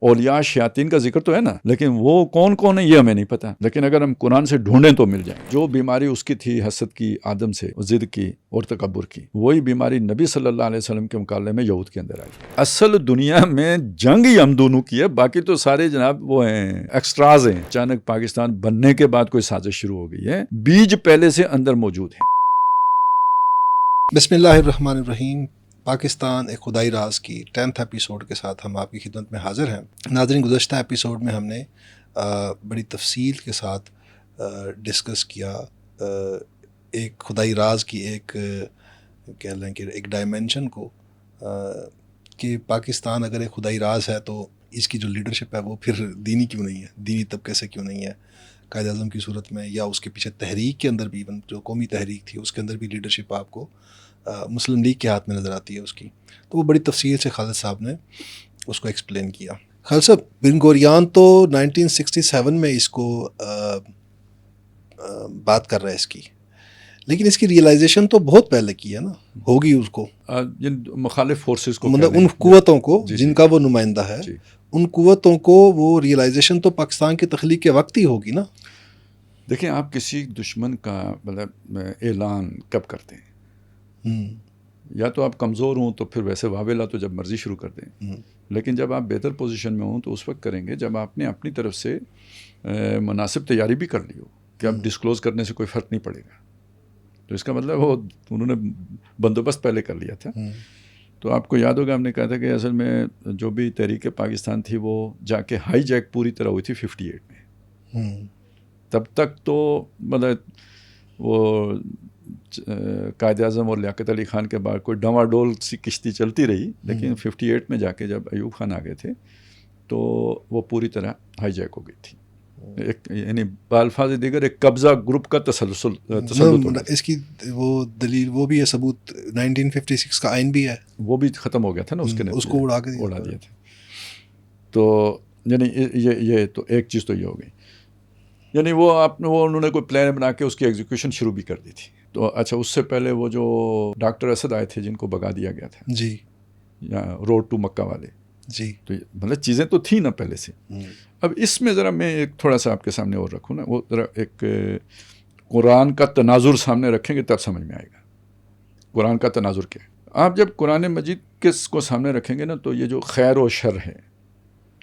اولیاء شیاطین کا ذکر تو ہے نا، لیکن وہ کون کون ہے یہ ہمیں نہیں پتا، لیکن اگر ہم قرآن سے ڈھونڈیں تو مل جائیں۔ جو بیماری اس کی تھی حسد کی، آدم سے، ضد کی اور تکبر کی، وہی بیماری نبی صلی اللہ علیہ وسلم کے مقابلے میں یہود کے اندر آئی۔ اصل دنیا میں جنگ ہی ہم دونوں کی ہے، باقی تو سارے جناب وہ ہیں ایکسٹراز ہیں۔ اچانک پاکستان بننے کے بعد کوئی سازش شروع ہو گئی ہے، بیج پہلے سے اندر موجود ہے۔ بسم اللہ الرحمن الرحیم۔ پاکستان ایک خدائی راز کی 10th ایپیسوڈ کے ساتھ ہم آپ کی خدمت میں حاضر ہیں۔ ناظرین، گزشتہ ایپیسوڈ میں ہم نے بڑی تفصیل کے ساتھ ڈسکس کیا ایک خدائی راز کی ایک کہہ لیں کہ ایک ڈائمینشن کو، کہ پاکستان اگر ایک خدائی راز ہے تو اس کی جو لیڈرشپ ہے وہ پھر دینی کیوں نہیں ہے، دینی طبقے سے کیوں نہیں ہے قائد اعظم کی صورت میں، یا اس کے پیچھے تحریک کے اندر بھی جو قومی تحریک تھی اس کے اندر بھی لیڈرشپ آپ کو مسلم لیگ کے ہاتھ میں نظر آتی ہے اس کی۔ تو وہ بڑی تفصیل سے خالد صاحب نے اس کو ایکسپلین کیا۔ خالد صاحب، بن گوریان تو 1967 میں اس کو بات کر رہا ہے اس کی، لیکن اس کی ریئلائزیشن تو بہت پہلے کی ہے نا، ہوگی اس کو جن مخالف فورسز کو، مطلب ان قوتوں کو جن کا وہ نمائندہ ہے، ان قوتوں کو وہ ریئلائزیشن تو پاکستان کی تخلیق کے وقت ہی ہوگی نا۔ دیکھیں، آپ کسی دشمن کا مطلب اعلان کب کرتے ہیں؟ یا تو آپ کمزور ہوں تو پھر ویسے واویلا تو جب مرضی شروع کر دیں، لیکن جب آپ بہتر پوزیشن میں ہوں تو اس وقت کریں گے جب آپ نے اپنی طرف سے مناسب تیاری بھی کر لی ہو کہ اب ڈسکلوز کرنے سے کوئی فرق نہیں پڑے گا۔ تو اس کا مطلب وہ انہوں نے بندوبست پہلے کر لیا تھا۔ تو آپ کو یاد ہوگا ہم نے کہا تھا کہ اصل میں جو بھی تحریک پاکستان تھی وہ جا کے ہائی جیک پوری طرح ہوئی تھی 58 میں۔ تب تک تو مطلب وہ قائد اعظم اور لیاقت علی خان کے بعد کوئی ڈواڈول سی کشتی چلتی رہی، لیکن 58 میں جا کے جب ایوب خان آ گئے تھے تو وہ پوری طرح ہائی جیک ہو گئی تھی۔ یعنی بالفاظ دیگر ایک قبضہ گروپ کا تسلط۔ اس کی وہ دلیل وہ بھی ہے، ثبوت 1956 کا آئین بھی ہے، وہ بھی ختم ہو گیا تھا نا، اس کو اڑا دیا تھا۔ تو یعنی یہ تو ایک چیز تو یہ ہو گئی، یعنی وہ انہوں نے کوئی پلان بنا کے اس کی ایگزیکیوشن شروع بھی کر دی تھی۔ تو اچھا، اس سے پہلے وہ جو ڈاکٹر اسد آئے تھے جن کو بگا دیا گیا تھا، جی، یا روڈ ٹو مکہ والے، جی، تو مطلب چیزیں تو تھیں نا پہلے سے۔ اب اس میں ذرا میں ایک تھوڑا سا آپ کے سامنے اور رکھوں نا، وہ ذرا ایک قرآن کا تناظر سامنے رکھیں گے تب سمجھ میں آئے گا قرآن کا تناظر کیا ہے۔ آپ جب قرآن مجید کو سامنے رکھیں گے نا تو یہ جو خیر و شر ہے،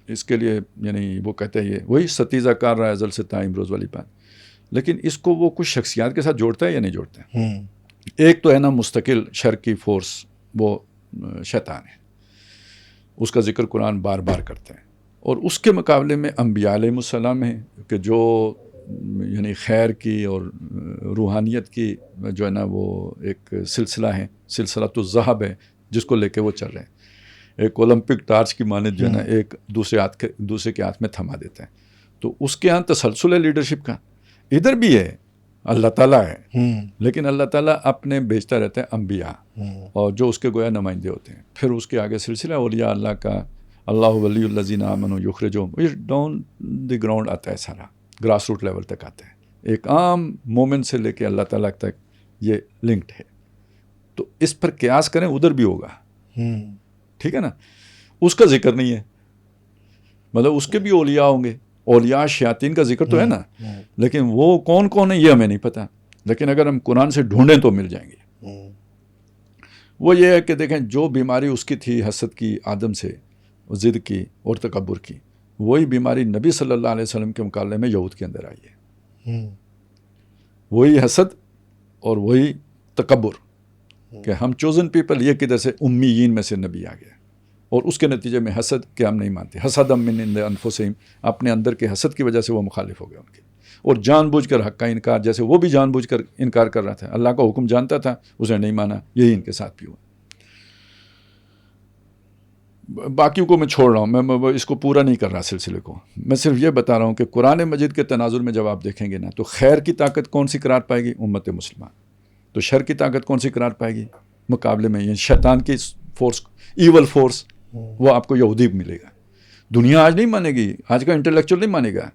اس کے لیے یعنی وہ کہتے ہیں یہ وہی ستیزہ کار رہا ازل سے تا امروز والی بات، لیکن اس کو وہ کچھ شخصیات کے ساتھ جوڑتا ہے یا نہیں جوڑتا ہے؟ ایک تو ہے نا مستقل شر کی فورس، وہ شیطان ہے، اس کا ذکر قرآن بار بار کرتا ہے، اور اس کے مقابلے میں انبیاء علیہ السلام ہیں کہ جو یعنی خیر کی اور روحانیت کی جو ہے نا وہ ایک سلسلہ ہے، سلسلۃ الذہب ہے جس کو لے کے وہ چل رہے ہیں، ایک اولمپک ٹارچ کی مانند جو ہے نا ایک دوسرے کے ہاتھ میں تھما دیتا ہے۔ تو اس کے ہاں تسلسل ہے لیڈرشپ کا، ادھر بھی ہے، اللہ تعالیٰ ہے، لیکن اللہ تعالیٰ اپنے بھیجتا رہتا ہے انبیاء، اور جو اس کے گویا نمائندے ہوتے ہیں۔ پھر اس کے آگے سلسلہ اولیاء اللہ کا، اللہ ولی الذین آمنوا یخرجہم، یہ ڈاؤن دی گراؤنڈ آتا ہے، سارا گراس روٹ لیول تک آتا ہے، ایک عام مومن سے لے کے اللہ تعالیٰ تک یہ لنکڈ ہے۔ تو اس پر قیاس کریں ادھر بھی ہوگا، ٹھیک ہے نا، اس کا ذکر نہیں ہے، مطلب اس کے بھی اولیاء ہوں گے، اولیاء شیاطین کا ذکر تو ہے نا، لیکن وہ کون کون ہے یہ ہمیں نہیں پتا، لیکن اگر ہم قرآن سے ڈھونڈیں تو مل جائیں گے۔ وہ یہ ہے کہ دیکھیں، جو بیماری اس کی تھی حسد کی، آدم سے، ضد کی اور تکبر کی، وہی بیماری نبی صلی اللہ علیہ وسلم کے مقابلے میں یہود کے اندر آئی ہے۔ وہی حسد اور وہی تکبر کہ ہم چوزن پیپل، یہ کدھر سے امیین میں سے نبی آ گیا، اور اس کے نتیجے میں حسد کہ ہم نہیں مانتے، حسد من عند انفسہم، اپنے اندر کے حسد کی وجہ سے وہ مخالف ہو گئے ان کے، اور جان بوجھ کر حق کا انکار، جیسے وہ بھی جان بوجھ کر انکار کر رہا تھا، اللہ کا حکم جانتا تھا، اسے نہیں مانا، یہی ان کے ساتھ بھی ہوا۔ باقیوں کو میں چھوڑ رہا ہوں، میں اس کو پورا نہیں کر رہا سلسلے کو، میں صرف یہ بتا رہا ہوں کہ قرآن مجید کے تناظر میں جب آپ دیکھیں گے نا تو خیر کی طاقت کون سی قرار پائے گی؟ امت مسلمہ۔ تو شر کی طاقت کون سی قرار پائے گی مقابلے میں؟ یہ شیطان کی فورس، ایول فورس، وہ آپ کو یہودی ملے گا۔ دنیا آج نہیں مانے گی، آج کا انٹلیکچوئل نہیں مانے گا،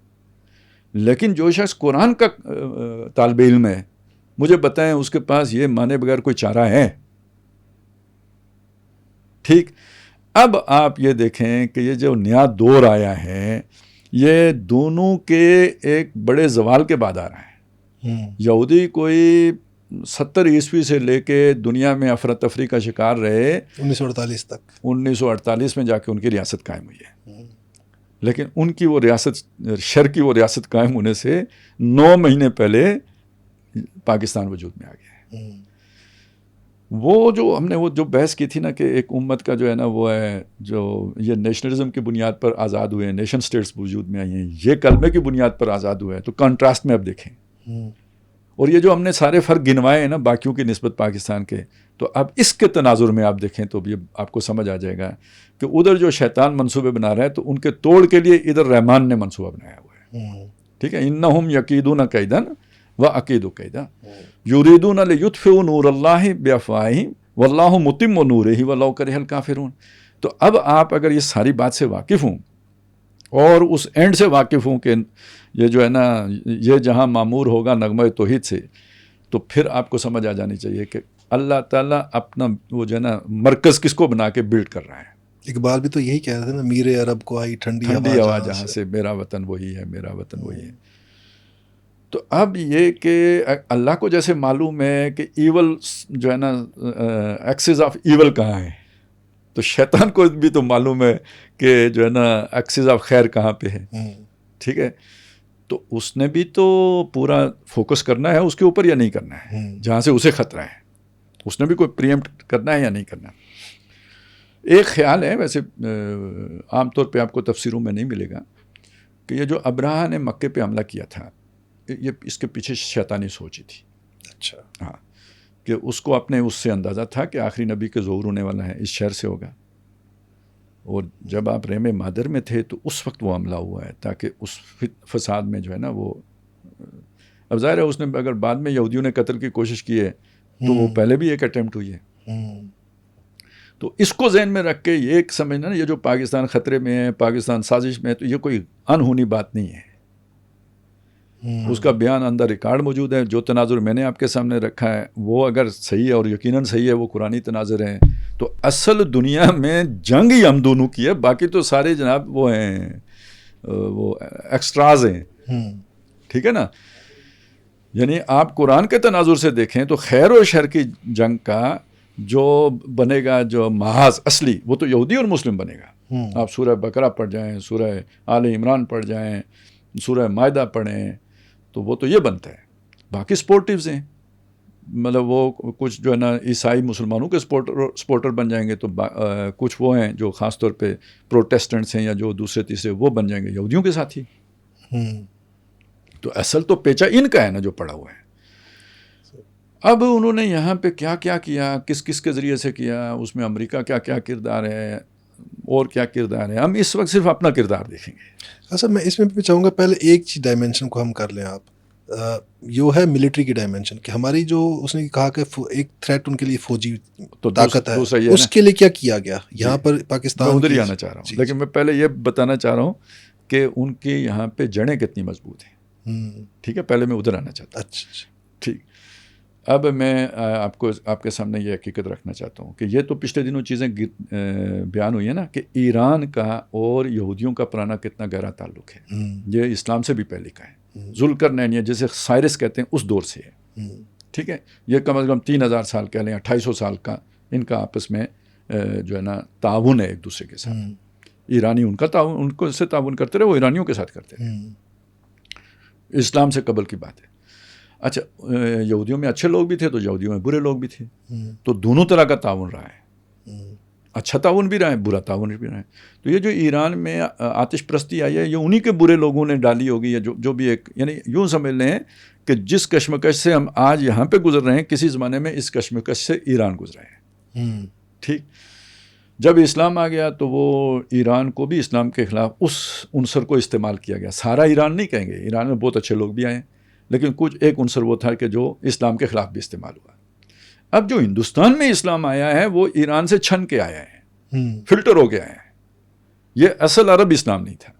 لیکن جو شخص قرآن کا طالب علم ہے، مجھے بتائیں اس کے پاس یہ مانے بغیر کوئی چارہ ہے؟ ٹھیک، اب آپ یہ دیکھیں کہ یہ جو نیا دور آیا ہے یہ دونوں کے ایک بڑے زوال کے بعد آ رہا ہے. یہودی کوئی 70 عیسوی سے لے کے دنیا میں افراتفری کا شکار رہے 1948 تک. 1948 میں جا کے ان کی ریاست قائم ہوئی ہے. لیکن ان کی وہ ریاست شر کی وہ ریاست قائم ہونے سے 9 مہینے پہلے پاکستان وجود میں آ گیا ہے. وہ جو ہم نے وہ جو بحث کی تھی نا کہ ایک امت کا جو ہے نا وہ ہے جو یہ نیشنلزم کی بنیاد پر آزاد ہوئے ہیں, نیشن سٹیٹس وجود میں آئی ہیں, یہ کلمے کی بنیاد پر آزاد ہوئے ہیں, تو کنٹراسٹ میں اب دیکھیں. اور یہ جو ہم نے سارے فرق گنوائے ہیں نا باقیوں کی نسبت پاکستان کے, تو اب اس کے تناظر میں آپ دیکھیں تو یہ آپ کو سمجھ آ جائے گا کہ ادھر جو شیطان منصوبے بنا رہا ہے تو ان کے توڑ کے لیے ادھر رحمان نے منصوبہ بنایا ہوا ہے. ٹھیک ہے, انہم یکیدون کیدن وَأَكِيدُ كَيْدًا يُرِيدُونَ لِيُطْفِئُوا نُورَ اللَّهِ بِأَفْوَاهِهِمْ وَاللَّهُ مُتِمُّ نُورِهِ وَلَوْ كَرِهَ الْكَافِرُونَ. تو اب آپ اگر یہ ساری بات سے واقف ہوں اور اس اینڈ سے واقف ہوں کہ یہ جو ہے نا یہ جہاں معمور ہوگا نغمہ توحید سے, تو پھر آپ کو سمجھ آ جانی چاہیے کہ اللہ تعالیٰ اپنا وہ جو ہے نا مرکز کس کو بنا کے بلڈ کر رہا ہے. اقبال بھی تو یہی کہہ رہے تھے نا, میر عرب کو آئی ٹھنڈی ہوا جہاں سے, میرا وطن وہی ہے, میرا وطن وہی ہے. تو اب یہ کہ اللہ کو جیسے معلوم ہے کہ ایول جو ہے نا ایکسز آف ایول کہاں ہے, تو شیطان کو بھی تو معلوم ہے کہ جو ہے نا ایکسز آف خیر کہاں پہ ہے. ٹھیک ہے, تو اس نے بھی تو پورا فوکس کرنا ہے اس کے اوپر یا نہیں کرنا ہے, جہاں سے اسے خطرہ ہے اس نے بھی کوئی پریمپٹ کرنا ہے یا نہیں کرنا. ایک خیال ہے ویسے عام طور پہ آپ کو تفسیروں میں نہیں ملے گا کہ یہ جو ابراہ نے مکے پہ حملہ کیا تھا یہ اس کے پیچھے شیطانی سوچی تھی. اچھا. ہاں, کہ اس کو اپنے اس سے اندازہ تھا کہ آخری نبی کے ظہور ہونے والا ہے, اس شہر سے ہوگا. اور جب آپ رحم مادر میں تھے تو اس وقت وہ حملہ ہوا ہے تاکہ اس فساد میں جو ہے نا وہ, اب ظاہر ہے اس نے اگر بعد میں یہودیوں نے قتل کی کوشش کی ہے تو وہ پہلے بھی ایک اٹیمپٹ ہوئی ہے. تو اس کو ذہن میں رکھ کے یہ ایک سمجھنا نا یہ جو پاکستان خطرے میں ہے, پاکستان سازش میں ہے, تو یہ کوئی انہونی بات نہیں ہے. اس کا بیان اندر ریکارڈ موجود ہے. جو تناظر میں نے آپ کے سامنے رکھا ہے وہ اگر صحیح ہے اور یقیناً صحیح ہے, وہ قرآنی تناظر ہیں, تو اصل دنیا میں جنگ ہی ہم دونوں کی ہے, باقی تو سارے جناب وہ ہیں وہ ایکسٹراز ہیں. ٹھیک ہے نا, یعنی آپ قرآن کے تناظر سے دیکھیں تو خیر و شر کی جنگ کا جو بنے گا جو محاذ اصلی وہ تو یہودی اور مسلم بنے گا. آپ سورہ بقرہ پڑھ جائیں, سورہ آل عمران پڑھ جائیں, سورہ مائدہ پڑھیں, تو وہ تو یہ بنتا ہے. باقی سپورٹیوز ہیں, مطلب وہ کچھ جو ہے نا عیسائی مسلمانوں کے سپورٹر بن جائیں گے, تو کچھ وہ ہیں جو خاص طور پہ پروٹیسٹنٹس ہیں یا جو دوسرے تیسرے, وہ بن جائیں گے یہودیوں کے ساتھی. تو اصل تو پیچا ان کا ہے نا جو پڑا ہوا ہے. اب انہوں نے یہاں پہ کیا کیا کیا, کس کس کے ذریعے سے کیا, اس میں امریکہ کا کیا کردار ہے اور کیا کردار ہے, ہم اس وقت صرف اپنا کردار دیکھیں گے. اصل میں اس میں بھی چاہوں گا پہلے ایک چیز ڈائمینشن کو ہم کر لیں. آپ یہ ہے ملٹری کی ڈائمینشن کہ ہماری جو اس نے کہا کہ ایک تھریٹ ان کے لیے فوجی طاقت ہے, اس کے لیے کیا کیا گیا یہاں پر پاکستان. میں ادھر ہی آنا چاہ رہا ہوں, لیکن میں پہلے یہ بتانا چاہ رہا ہوں کہ ان کی یہاں پہ جڑیں کتنی مضبوط ہیں. ٹھیک ہے, پہلے میں ادھر آنا چاہتا ہوں. اچھا ٹھیک. اب میں آپ کے سامنے یہ حقیقت رکھنا چاہتا ہوں کہ یہ تو پچھلے دنوں چیزیں بیان ہوئی ہیں نا کہ ایران کا اور یہودیوں کا پرانا کتنا گہرا تعلق ہے. یہ اسلام سے بھی پہلے کا ہے. ذوالقرنین جسے سائرس کہتے ہیں اس دور سے ہے. ٹھیک ہے, یہ کم از کم 3000 سال کہہ لیں, 2800 سال کا ان کا آپس میں جو ہے نا تعاون ہے ایک دوسرے کے ساتھ. ایرانی ان کا تعاون, ان کو سے تعاون کرتے رہے, وہ ایرانیوں کے ساتھ کرتے رہے. اسلام سے قبل کی بات ہے. اچھا, یہودیوں میں اچھے لوگ بھی تھے تو یہودیوں میں برے لوگ بھی تھے, تو دونوں طرح کا تعاون رہا ہے. اچھا تعاون بھی رہا ہے, برا تعاون بھی رہا ہے. تو یہ جو ایران میں آتش پرستی آئی ہے یہ انہی کے برے لوگوں نے ڈالی ہوگی, یا جو بھی ایک, یعنی یوں سمجھ لیں کہ جس کشمکش سے ہم آج یہاں پہ گزر رہے ہیں کسی زمانے میں اس کشمکش سے ایران گزرا ہے. ٹھیک. جب اسلام آ گیا تو وہ ایران کو بھی اسلام کے خلاف اس عنصر کو استعمال کیا گیا. سارا ایران نہیں کہیں گے, ایران میں بہت اچھے لوگ بھی آئے ہیں, لیکن کچھ ایک عنصر وہ تھا کہ جو اسلام کے خلاف بھی استعمال ہوا. اب جو ہندوستان میں اسلام آیا ہے وہ ایران سے چھن کے آیا ہے, فلٹر ہو کے آیا ہے. یہ اصل عرب اسلام نہیں تھا.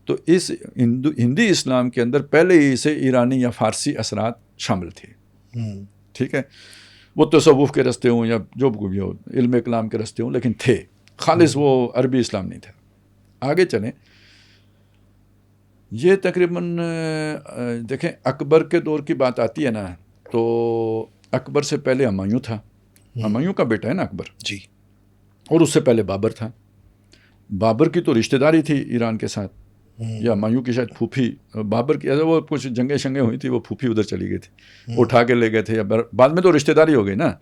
تو اس ہندی اسلام کے اندر پہلے ہی سے ایرانی یا فارسی اثرات شامل تھے. ٹھیک ہے, وہ تصوف کے رستے ہوں یا جو بھی ہو, علم کلام کے رستے ہوں, لیکن تھے. خالص وہ عربی اسلام نہیں تھا. آگے چلیں. یہ تقریباً دیکھیں اکبر کے دور کی بات آتی ہے نا تو اکبر سے پہلے ہمایوں تھا. ہمایوں کا بیٹا ہے نا اکبر جی. اور اس سے پہلے بابر تھا. بابر کی تو رشتہ داری تھی ایران کے ساتھ, یا ہمایوں کی شاید پھوپھی. بابر کی وہ کچھ جنگیں شنگیں ہوئی تھی, وہ پھوپھی ادھر چلی گئی تھی, اٹھا کے لے گئے تھے, یا بعد میں تو رشتہ داری ہو گئی نا.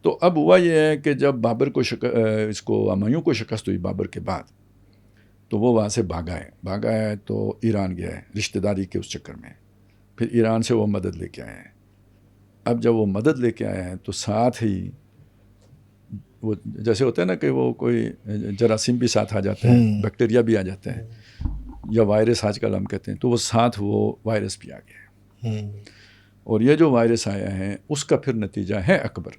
تو اب ہوا یہ ہے کہ جب بابر کو اس کو ہمایوں کو شکست ہوئی بابر کے بعد, تو وہ وہاں سے بھاگا ہے تو ایران گیا ہے رشتہ داری کے اس چکر میں. پھر ایران سے وہ مدد لے کے آئے ہیں. اب جب وہ مدد لے کے آئے ہیں تو ساتھ ہی وہ جیسے ہوتا ہے نا کہ وہ کوئی جراثیم بھی ساتھ آ جاتے ہیں, بیکٹیریا بھی آ جاتے ہیں, یا وائرس آج کل ہم کہتے ہیں, تو وہ ساتھ وہ وائرس بھی آ گیا ہے. اور یہ جو وائرس آیا ہے اس کا پھر نتیجہ ہے اکبر.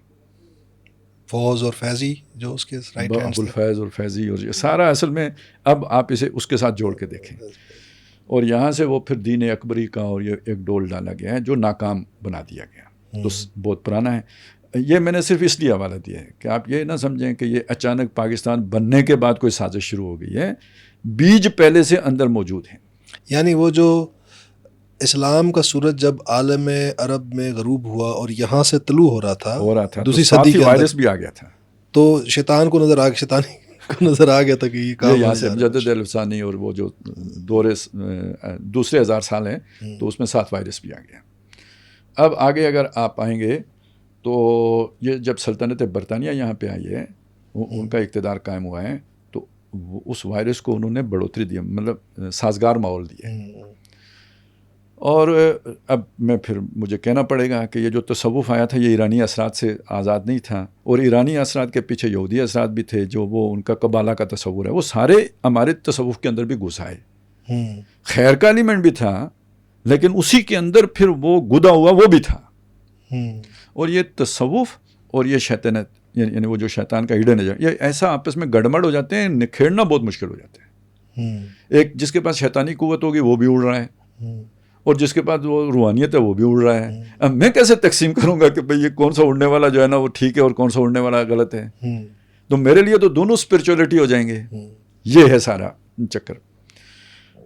فوز اور فیضی جو اس کے رائٹ ہینڈ ابو الفیض اور فیضی, اور یہ سارا اصل میں اب آپ اسے اس کے ساتھ جوڑ کے دیکھیں. اور یہاں سے وہ پھر دین اکبری کا اور یہ ایک ڈول ڈالا گیا ہے جو ناکام بنا دیا گیا. تو بہت پرانا ہے. یہ میں نے صرف اس لیے حوالہ دیا ہے کہ آپ یہ نہ سمجھیں کہ یہ اچانک پاکستان بننے کے بعد کوئی سازش شروع ہو گئی ہے. بیج پہلے سے اندر موجود ہیں. یعنی وہ جو اسلام کا سورج جب عالم عرب میں غروب ہوا اور یہاں سے طلوع ہو رہا تھا دوسری صدی کے وائرس بھی آ گیا تھا, تو شیطان کو نظر آ گیا تھا کہ یہ کام یہاں سے مجدد الفسانی اور وہ جو دوسرے 1000 سال ہیں تو اس میں 7 وائرس بھی آ گیا. اب آگے اگر آپ آئیں گے تو یہ جب سلطنت برطانیہ یہاں پہ آئی ہے, ان کا اقتدار قائم ہوا ہے, تو اس وائرس کو انہوں نے بڑھوتری دی, مطلب سازگار ماحول دیا. اور اب مجھے کہنا پڑے گا کہ یہ جو تصوف آیا تھا یہ ایرانی اثرات سے آزاد نہیں تھا, اور ایرانی اثرات کے پیچھے یہودی اثرات بھی تھے, جو وہ ان کا قبالہ کا تصور ہے, وہ سارے ہمارے تصوف کے اندر بھی گھس آئے. خیر کا ایلیمنٹ بھی تھا, لیکن اسی کے اندر پھر وہ گدا ہوا وہ بھی تھا. اور یہ تصوف اور یہ شیطنت, یعنی وہ جو شیطان کا ہڈن ہے, یہ ایسا آپس میں گڑمڑ ہو جاتے ہیں, نکھیڑنا بہت مشکل ہو جاتا ہے. ایک جس کے پاس شیطانی قوت ہوگی وہ بھی اڑ رہا ہے, اور جس کے پاس وہ روحانیت ہے وہ بھی اڑ رہا ہے. اب میں کیسے تقسیم کروں گا کہ بھئی یہ کون سا اڑنے والا جو ہے نا وہ ٹھیک ہے اور کون سا اڑنے والا غلط ہے؟ تو میرے لیے تو دونوں اسپرچولیٹی ہو جائیں گے. یہ ہے سارا چکر.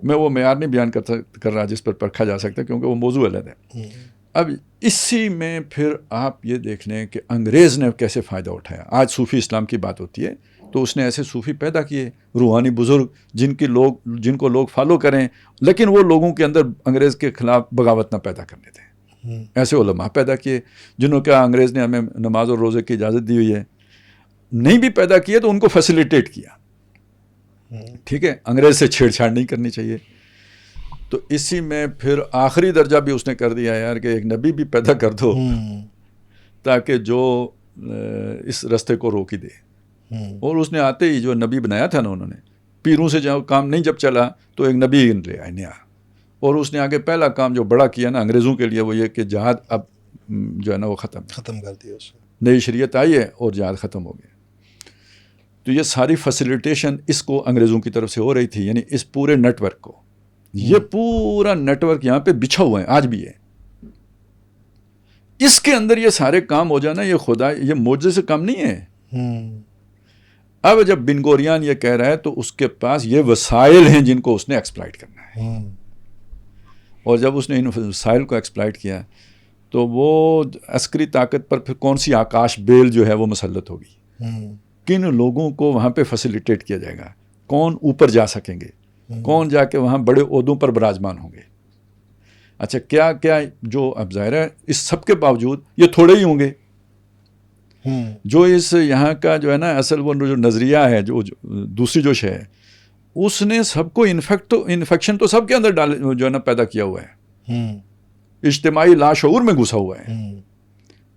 میں وہ معیار نہیں بیان کر رہا جس پر پرکھا جا سکتا ہے, کیونکہ وہ موضوع الگ ہے. اب اسی میں پھر آپ یہ دیکھ لیں کہ انگریز نے کیسے فائدہ اٹھایا. آج صوفی اسلام کی بات ہوتی ہے تو اس نے ایسے صوفی پیدا کیے, روحانی بزرگ جن کو لوگ فالو کریں, لیکن وہ لوگوں کے اندر انگریز کے خلاف بغاوت نہ پیدا کرنے دیں. ایسے علماء پیدا کیے جنہوں کا انگریز نے ہمیں نماز اور روزے کی اجازت دی ہوئی ہے, نہیں بھی پیدا کیے تو ان کو فیسیلیٹیٹ کیا. ٹھیک ہے, انگریز سے چھیڑ چھاڑ نہیں کرنی چاہیے. تو اسی میں پھر آخری درجہ بھی اس نے کر دیا یار کہ ایک نبی بھی پیدا کر دو تاکہ جو اس رستے کو روک ہی دے. اور اس نے آتے ہی جو نبی بنایا تھا نا انہوں نے, پیروں سے جب کام نہیں جب چلا تو ایک نبی لے آئے نیا. اور اس نے آگے پہلا کام جو بڑا کیا نا انگریزوں کے لیے وہ یہ کہ جہاد اب جو ہے نا وہ ختم کر دیا. نئی شریعت آئی ہے اور جہاد ختم ہو گیا. تو یہ ساری فیسیلیٹیشن اس کو انگریزوں کی طرف سے ہو رہی تھی, یعنی اس پورے نیٹ ورک کو. یہ پورا نیٹ ورک یہاں پہ بچھا ہوا ہے, آج بھی ہے. اس کے اندر یہ سارے کام ہو جانا, یہ خدا, یہ معجزے سے کم نہیں ہے. اب جب بن گوریان یہ کہہ رہا ہے تو اس کے پاس یہ وسائل ہیں جن کو اس نے ایکسپلائٹ کرنا ہے. اور جب اس نے ان وسائل کو ایکسپلائٹ کیا تو وہ عسکری طاقت پر پھر کون سی آکاش بیل جو ہے وہ مسلط ہوگی, کن لوگوں کو وہاں پہ فیسیلیٹیٹ کیا جائے گا, کون اوپر جا سکیں گے, کون جا کے وہاں بڑے عہدوں پر براجمان ہوں گے. اچھا کیا کیا جو اب ظاہر ہے اس سب کے باوجود یہ تھوڑے ہی ہوں گے جو اس یہاں کا جو ہے نا اصل وہ جو نظریہ ہے, جو دوسری جو شے ہے, اس نے سب کو انفیکشن تو سب کے اندر جو ہے نا پیدا کیا ہوا ہے, اجتماعی لاشعور میں گھسا ہوا ہے.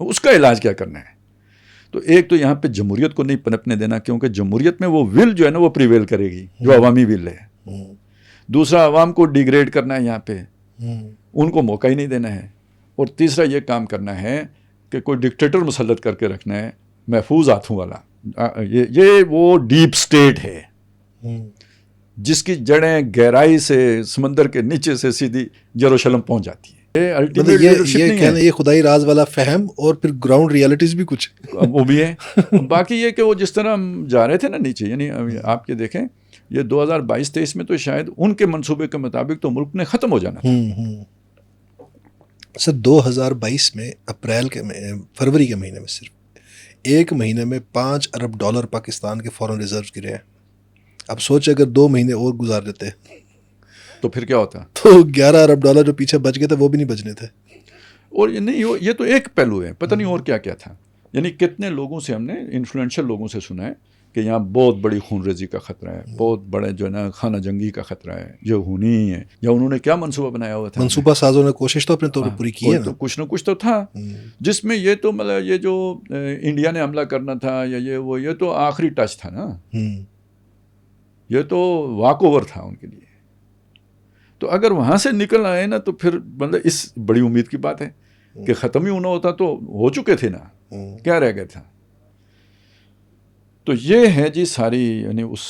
اس کا علاج کیا کرنا ہے؟ تو ایک تو یہاں پہ جمہوریت کو نہیں پنپنے دینا, کیونکہ جمہوریت میں وہ ول جو ہے نا وہ پریویل کرے گی جو عوامی ول ہے. دوسرا عوام کو ڈیگریڈ کرنا ہے یہاں پہ, ان کو موقع ہی نہیں دینا ہے. اور تیسرا یہ کام کرنا ہے کہ کوئی ڈکٹیٹر مسلط کر کے رکھنا ہے محفوظ ہاتھوں والا. یہ وہ ڈیپ سٹیٹ ہے جس کی جڑیں گہرائی سے سمندر کے نیچے سے سیدھی یروشلم پہنچ جاتی ہیں. یہ مطلب الٹیمیٹ یہ لیڈرشپ نہیں کہنا ہے. یہ خدائی راز والا فہم اور پھر گراؤنڈ ریالٹیز بھی کچھ وہ بھی ہے. باقی یہ کہ وہ جس طرح ہم جا رہے تھے نا نیچے، یعنی آپ یہ دیکھیں یہ 2022-23 میں تو شاید ان کے منصوبے کے مطابق تو ملک نے ختم ہو جانا تھا. سر 2022 میں فروری کے مہینے میں صرف ایک مہینے میں $5 ارب پاکستان کے فورن ریزروز گرے ہیں. اب سوچ اگر 2 مہینے اور گزار دیتے تو پھر کیا ہوتا؟ تو $11 ارب جو پیچھے بچ گئے تھے وہ بھی نہیں بچنے تھے. اور یہ تو ایک پہلو ہے، پتہ نہیں اور کیا کیا تھا. یعنی کتنے لوگوں سے ہم نے انفلوئنشل لوگوں سے سنا ہے کہ یہاں بہت بڑی خون ریزی کا خطرہ ہے، بہت بڑے جو ہے نا خانہ جنگی کا خطرہ ہے، جو ہونی ہے، یا انہوں نے کیا منصوبہ بنایا ہوا تھا. منصوبہ سازوں نے کوشش تو اپنے طور پر پوری کی ہے نا، کچھ نہ کچھ تو تھا جس میں یہ تو مطلب یہ جو انڈیا نے حملہ کرنا تھا یا یہ تو آخری ٹچ تھا نا، یہ تو واک اوور تھا ان کے لیے. تو اگر وہاں سے نکل آئے نا تو پھر مطلب اس بڑی امید کی بات ہے کہ ختم ہی ہونا ہوتا تو ہو چکے تھے نا، کیا رہ گیا تھا. تو یہ ہے جی ساری یعنی اس.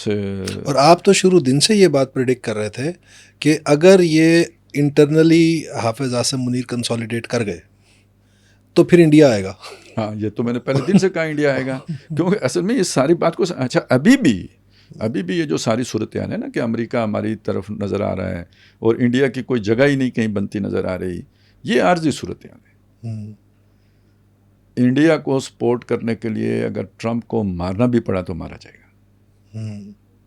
اور آپ تو شروع دن سے یہ بات پریڈکٹ کر رہے تھے کہ اگر یہ انٹرنلی حافظ عاصم منیر کنسالیڈیٹ کر گئے تو پھر انڈیا آئے گا. ہاں یہ تو میں نے پہلے دن سے کہا انڈیا آئے گا، کیونکہ اصل میں اس ساری بات کو اچھا ابھی بھی یہ جو ساری صورتحال ہے نا کہ امریکہ ہماری طرف نظر آ رہا ہے اور انڈیا کی کوئی جگہ ہی نہیں کہیں بنتی نظر آ رہی، یہ عارضی صورتحال ہے. انڈیا کو سپورٹ کرنے کے لیے اگر ٹرمپ کو مارنا بھی پڑا تو مارا جائے گا،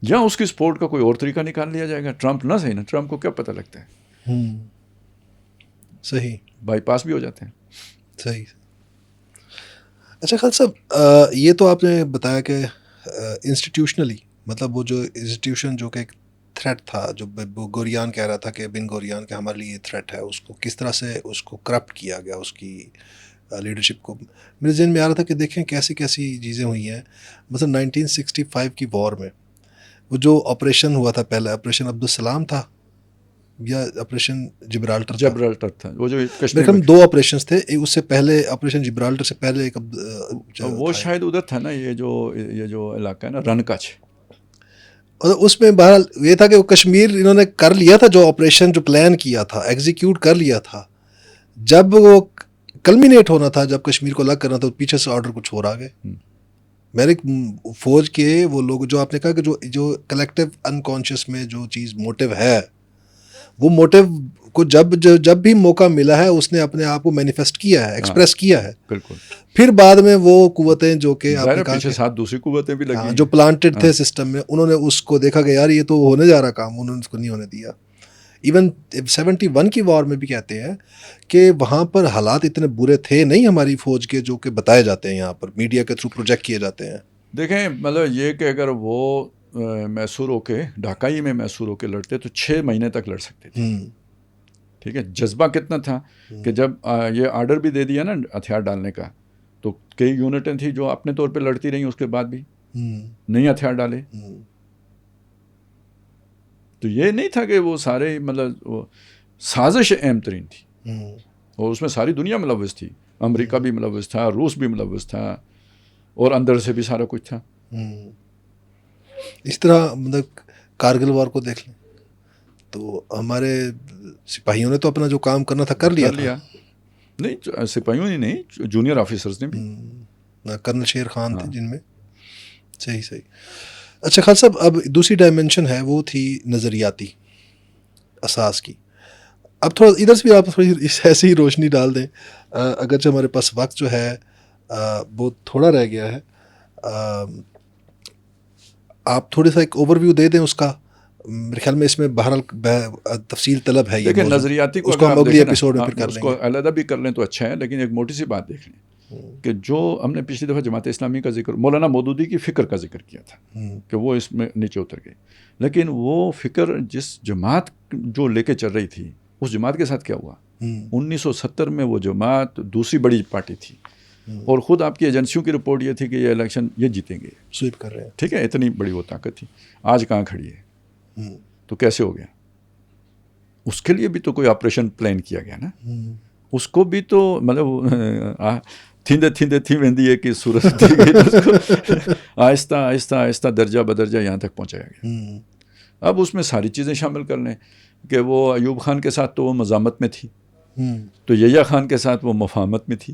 یا اس کی سپورٹ کا کوئی اور طریقہ نکال لیا جائے گا. ٹرمپ نہ صحیح نا، ٹرمپ کو کیا پتہ لگتا ہے، صحیح بائی پاس بھی ہو جاتے ہیں. صحیح. اچھا خالد صاحب، یہ تو آپ نے بتایا کہ انسٹیٹیوشنلی مطلب وہ جو انسٹیٹیوشن جو کہ ایک تھریٹ تھا، جو گوریان کہہ رہا تھا کہ بن گوریان کہ ہمارے لیے یہ تھریٹ ہے، اس کو کس طرح سے اس کو کرپٹ کیا گیا، اس کی لیڈرشپ کو. میرے ذہن میں آ رہا تھا کہ دیکھیں کیسی چیزیں ہوئی ہیں. مثلا 1965 کی وار میں وہ جو آپریشن ہوا تھا، پہلا آپریشن عبدالسلام تھا یا آپریشن جبرالٹر تھا، وہ جو ہم 2 آپریشنز تھے. اس سے پہلے آپریشن جبرالٹر سے پہلے ایک وہ شاید ادھر تھا نا، یہ جو علاقہ ہے نا رن کچھ، اور اس میں بہرحال یہ تھا کہ وہ کشمیر انہوں نے کر لیا تھا، جو آپریشن جو پلان کیا تھا ایگزیکیوٹ کر لیا تھا. جب وہ کلمینیٹ ہونا تھا، جب کشمیر کو الگ کرنا تھا، تو پیچھے سے آرڈر کچھ اور آ گئے. میرے فوج کے وہ لوگ جو آپ نے کہا کہ جو کلیکٹیو انکانشیس میں جو چیز موٹیو ہے، وہ موٹیو کو جب بھی موقع ملا ہے اس نے اپنے آپ کو مینیفیسٹ کیا ہے، ایکسپریس کیا ہے. بالکل. پھر بعد میں وہ قوتیں جو کہ آپ نے کہا پیچھے ساتھ دوسری قوتیں بھی لگی جو پلانٹڈ تھے سسٹم میں، انہوں نے اس کو دیکھا کہ یار یہ تو ہونے جا رہا کام، انہوں نے اس کو نہیں ہونے دیا. ایون 71 کی وار میں بھی کہتے ہیں کہ وہاں پر حالات اتنے برے تھے نہیں ہماری فوج کے جو کہ بتائے جاتے ہیں یہاں پر میڈیا کے تھرو پروجیکٹ کیے جاتے ہیں. دیکھیں مطلب یہ کہ اگر وہ میسور ہو کے ڈھاکائی میں میسور ہو کے لڑتے تو 6 مہینے تک لڑ سکتے تھے. ٹھیک ہے، جذبہ کتنا تھا کہ جب یہ آرڈر بھی دے دیا نا ہتھیار ڈالنے کا، تو کئی یونٹیں تھیں جو اپنے طور پہ لڑتی رہیں، اس کے بعد بھی نہیں ہتھیار ڈالے. تو یہ نہیں تھا کہ وہ سارے مطلب سازش اہم ترین تھی، اور اس میں ساری دنیا ملوث تھی، امریکہ بھی ملوث تھا، روس بھی ملوث تھا، اور اندر سے بھی سارا کچھ تھا. اس طرح مطلب کارگل وار کو دیکھ لیں تو ہمارے سپاہیوں نے تو اپنا جو کام کرنا تھا کر لیا. نہیں سپاہیوں نے نہیں، جونیئر آفیسرز نے بھی. کرنل شیر خان تھے جن میں. صحیح. اچھا خالد صاحب، اب دوسری ڈائمنشن ہے، وہ تھی نظریاتی اساس کی. اب تھوڑا ادھر سے بھی آپ تھوڑی ایسے ہی روشنی ڈال دیں، اگرچہ ہمارے پاس وقت جو ہے وہ تھوڑا رہ گیا ہے. آپ تھوڑا سا ایک اوور ویو دے دیں اس کا. میرے خیال میں اس میں بہرحال تفصیل طلب ہے. لیکن نظریاتی کو ہم اگلی ایپیسوڈ میں پھر کر لیں گے، اس کو علیحدہ بھی کر لیں تو اچھا ہے. لیکن ایک موٹی سی بات دیکھ لیں کہ جو ہم نے پچھلی دفعہ جماعت اسلامی کا ذکر، مولانا مودودی کی فکر کا ذکر کیا تھا کہ وہ اس میں نیچے اتر گئی، لیکن وہ فکر جس جماعت جو لے کے چل رہی تھی، اس جماعت کے ساتھ کیا ہوا؟ 1970 میں وہ جماعت دوسری بڑی پارٹی تھی، اور خود آپ کی ایجنسیوں کی رپورٹ یہ تھی کہ یہ الیکشن یہ جیتیں گے، سویپ کر رہے ہیں. ٹھیک ہے، اتنی بڑی وہ طاقت تھی. آج کہاں کھڑی ہے؟ تو کیسے ہو گیا؟ اس کے لیے بھی تو کوئی آپریشن پلان کیا گیا نا. اس کو بھی تو مطلب تھیندے تھی ویندی ہے کہ صورت دی گئی، اس کو آہستہ آہستہ درجہ بدرجہ یہاں تک پہنچایا گیا. اب اس میں ساری چیزیں شامل کر لیں کہ وہ ایوب خان کے ساتھ تو وہ مزاحمت میں تھی، تو یحییٰ خان کے ساتھ وہ مفاہمت میں تھی،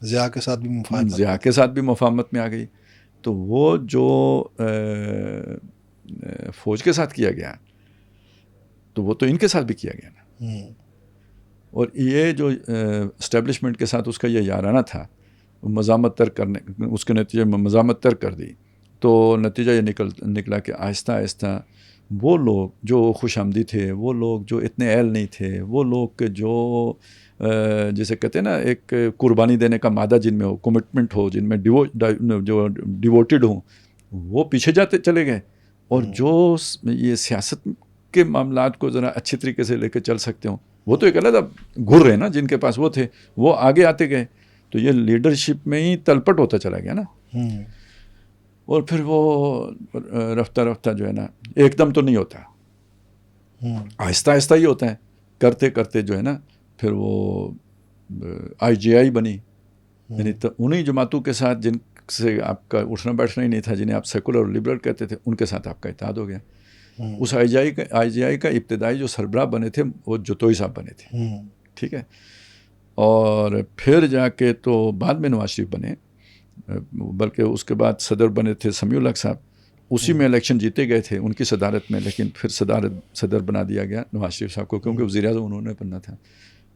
ضیاء کے ساتھ بھی مفاہمت، ضیاء کے ساتھ بھی مفاہمت میں آ گئی. تو وہ جو فوج کے ساتھ کیا گیا تو وہ تو ان کے ساتھ بھی کیا گیا نا. اور یہ جو اسٹیبلشمنٹ کے ساتھ اس کا یہ یارانہ تھا، مزاحمت ترک کرنے، اس کے نتیجے میں مزاحمت ترک کر دی. تو نتیجہ یہ نکلا کہ آہستہ آہستہ وہ لوگ جو خوش آمدی تھے، وہ لوگ جو اتنے اہل نہیں تھے، وہ لوگ کہ جو جیسے کہتے ہیں نا ایک قربانی دینے کا مادہ جن میں ہو، کمٹمنٹ ہو، جن میں جو ڈیووٹیڈ ہوں، وہ پیچھے جاتے چلے گئے. اور جو یہ سیاست کے معاملات کو ذرا اچھی طریقے سے لے کے چل سکتے ہوں، وہ تو ایک علیحدہ گر رہے نا، جن کے پاس وہ تھے وہ آگے آتے گئے. تو یہ لیڈرشپ میں ہی تلپٹ ہوتا چلا گیا نا. اور پھر وہ رفتہ رفتہ جو ہے نا، ایک دم تو نہیں ہوتا، آہستہ آہستہ ہی ہوتا ہے. کرتے کرتے جو ہے نا پھر وہ IJI بنی، یعنی انہی جماعتوں کے ساتھ جن سے آپ کا اٹھنا بیٹھنا ہی نہیں تھا، جنہیں آپ سیکولر اور لبرل کہتے تھے، ان کے ساتھ آپ کا اتحاد ہو گیا. اس IJI کا ابتدائی جو سربراہ بنے تھے وہ جتوئی صاحب بنے تھے، ٹھیک ہے. اور پھر جا کے تو بعد میں نواز شریف بنے، بلکہ اس کے بعد صدر بنے تھے سمیع الحق صاحب. اسی میں الیکشن جیتے گئے تھے ان کی صدارت میں، لیکن پھر صدر بنا دیا گیا نواز شریف صاحب کو، کیونکہ وزیر اعظم انہوں نے بننا تھا.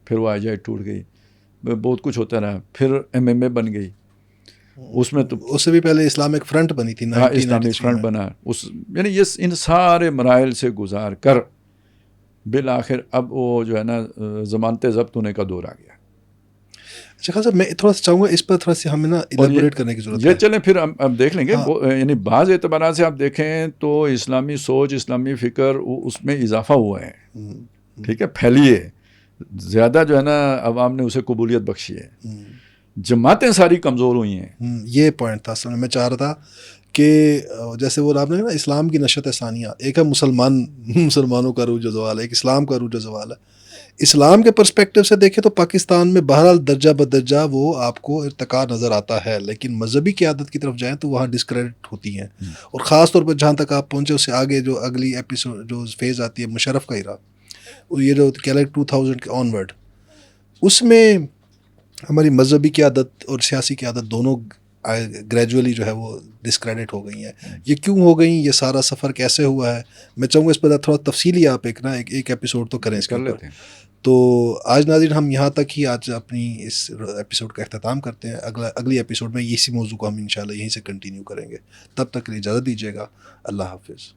پھر وہ IJI ٹوٹ گئی، بہت کچھ ہوتا رہا. پھر MMA بن گئی، اس میں تو اس سے بھی پہلے اسلامک فرنٹ بنی تھی، اسلامک فرنٹ بنا. یعنی یہ ان سارے مراحل سے گزار کر بالآخر اب وہ جو ہے نا ضمانت ضبط ہونے کا دور آ گیا. اچھا خان صاحب، میں تھوڑا سا چاہوں گا اس پر تھوڑا سا ہمیں نا ایلیبوریٹ کرنے کی ضرورت ہے. یہ چلیں پھر اب دیکھ لیں گے. یعنی بعض اعتبارات سے آپ دیکھیں تو اسلامی سوچ، اسلامی فکر اس میں اضافہ ہوا ہے، ٹھیک ہے، پھیلی ہے زیادہ، جو ہے نا عوام نے اسے قبولیت بخشی ہے. جماعتیں ساری کمزور ہوئی ہیں. یہ پوائنٹ تھا اصل میں چاہ رہا تھا کہ جیسے وہ آپ نے نا اسلام کی نشت ثانیہ، ایک ہے مسلمانوں کا عروج و زوال ہے، ایک اسلام کا عروج و زوال ہے. اسلام کے پرسپیکٹو سے دیکھیں تو پاکستان میں بہرحال درجہ بدرجہ وہ آپ کو ارتقاء نظر آتا ہے، لیکن مذہبی قیادت کی طرف جائیں تو وہاں ڈسکریڈٹ ہوتی ہیں. اور خاص طور پر جہاں تک آپ پہنچے اس سے آگے جو اگلی ایپیسوڈ جو فیز آتی ہے مشرف کا ایرا، یہ جو کہہ لیں 2000 کے آن ورڈ، اس میں ہماری مذہبی قیادت اور سیاسی قیادت دونوں گریجولی جو ہے وہ ڈسکریڈٹ ہو گئی ہیں. یہ کیوں ہو گئیں، یہ سارا سفر کیسے ہوا ہے، میں چاہوں گا اس پر تھوڑا تفصیلی آپ ایک ایپیسوڈ تو کریں اس کے اوپر. تو آج ناظرین ہم یہاں تک ہی آج اپنی اس ایپیسوڈ کا اختتام کرتے ہیں. اگلی ایپیسوڈ میں اسی موضوع کو ہم انشاءاللہ یہیں سے کنٹینیو کریں گے. تب تک کے لیے اجازت دیجیے گا. اللہ حافظ.